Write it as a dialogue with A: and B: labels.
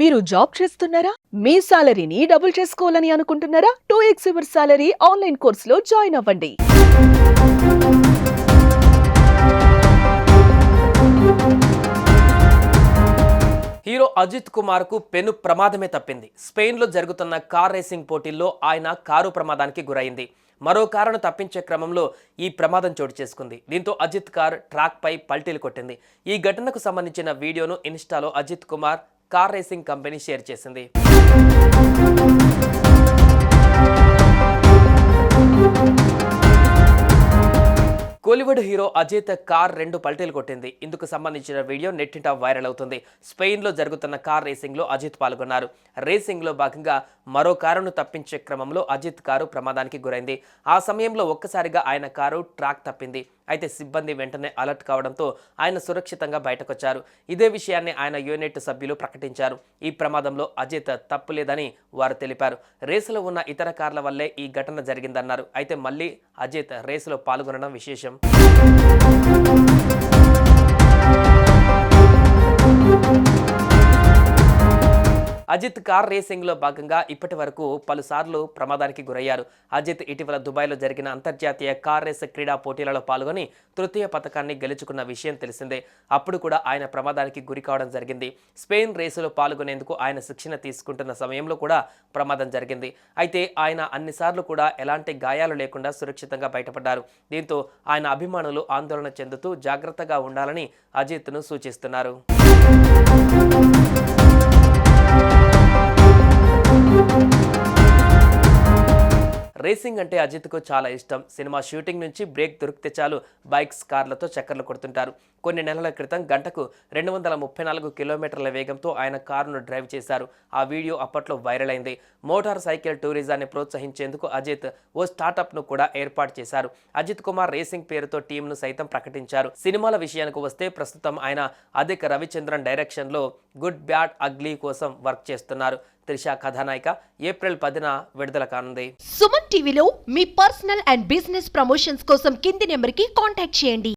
A: మీరు జాబ్ చేస్తున్నారా? మీ సాలరీని డబుల్ చేసుకోవాలని అనుకుంటున్నారా? 2x యువర్ సాలరీ ఆన్లైన్ కోర్సులో జాయిన్ అవ్వండి.
B: హీరో అజిత్ కుమార్ కు పెను ప్రమాదమే తప్పింది. స్పెయిన్ లో జరుగుతున్న కార్ రేసింగ్ పోటీల్లో ఆయన కారు ప్రమాదానికి గురైంది. మరో కారును తప్పించే క్రమంలో ఈ ప్రమాదం చోటు చేసుకుంది. దీంతో అజిత్ కార్ ట్రాక్ పై పల్టీలు కొట్టింది. ఈ ఘటనకు సంబంధించిన వీడియోను ఇన్స్టాలో Ajith Kumar car racing company share చేసింది. కోలీవుడ్ హీరో అజిత్ కార్ 2 పల్టీలు కొట్టింది. ఇందుకు సంబంధించిన వీడియో నెట్టింట వైరల్ అవుతుంది. స్పెయిన్ లో జరుగుతున్న కార్ రేసింగ్ లో అజిత్ పాల్గొన్నారు. రేసింగ్ లో భాగంగా మరో కారును తప్పించే క్రమంలో అజిత్ కారు ప్రమాదానికి గురైంది. ఆ సమయంలో ఒక్కసారిగా ఆయన కారు ట్రాక్ తప్పింది. అయితే సిబ్బంది వెంటనే అలర్ట్ కావడంతో ఆయన సురక్షితంగా బయటకొచ్చారు. ఇదే విషయాన్ని ఆయన యూనిట్ సభ్యులు ప్రకటించారు. ఈ ప్రమాదంలో అజిత్ తప్పు లేదని వారు తెలిపారు. రేసులో ఉన్న ఇతర కార్ల వల్లే ఈ ఘటన జరిగిందన్నారు. అయితే మళ్ళీ అజిత్ రేసులో పాల్గొనడం విశేషం. అజిత్ కార్ రేసింగ్ లో భాగంగా ఇప్పటి వరకు పలుసార్లు ప్రమాదానికి గురయ్యారు. అజిత్ ఇటీవల దుబాయ్లో జరిగిన అంతర్జాతీయ కార్ రేస్ క్రీడా పోటీలలో పాల్గొని తృతీయ పథకాన్ని గెలుచుకున్న విషయం తెలిసిందే. అప్పుడు కూడా ఆయన ప్రమాదానికి గురి కావడం జరిగింది. స్పెయిన్ రేసులో పాల్గొనేందుకు ఆయన శిక్షణ తీసుకుంటున్న సమయంలో కూడా ప్రమాదం జరిగింది. అయితే ఆయన అన్నిసార్లు కూడా ఎలాంటి గాయాలు లేకుండా సురక్షితంగా బయటపడ్డారు. దీంతో ఆయన అభిమానులు ఆందోళన చెందుతూ జాగ్రత్తగా ఉండాలని అజిత్ను సూచిస్తున్నారు. రేసింగ్ అంటే అజిత్కు చాలా ఇష్టం. సినిమా షూటింగ్ నుంచి బ్రేక్ దొరికితే చాలు బైక్స్, కార్లతో చక్కర్లు కొడుతుంటారు. కొన్ని నెలల క్రితం గంటకు 234 కిలోమీటర్ల వేగంతో ఆయన కారును డ్రైవ్ చేశారు. ఆ వీడియో అప్పట్లో వైరల్ అయింది. మోటార్ సైకిల్ టూరిజాన్ని ప్రోత్సహించేందుకు అజిత్ ఓ స్టార్టప్ను కూడా ఏర్పాటు చేశారు. అజిత్ కుమార్ రేసింగ్ పేరుతో టీంను సైతం ప్రకటించారు. సినిమాల విషయానికి వస్తే ప్రస్తుతం ఆయన అధిక్ రవిచంద్రన్ డైరెక్షన్లో గుడ్ బ్యాడ్ అగ్లీ కోసం వర్క్ చేస్తున్నారు. త్రిష కథానాయిక ఏప్రిల్ 10న విడుదల కానుంది.
C: సుమన్ టీవీలో మీ పర్సనల్ అండ్ బిజినెస్ ప్రమోషన్స్ కోసం కింది నెంబర్కి కాంటాక్ట్ చేయండి.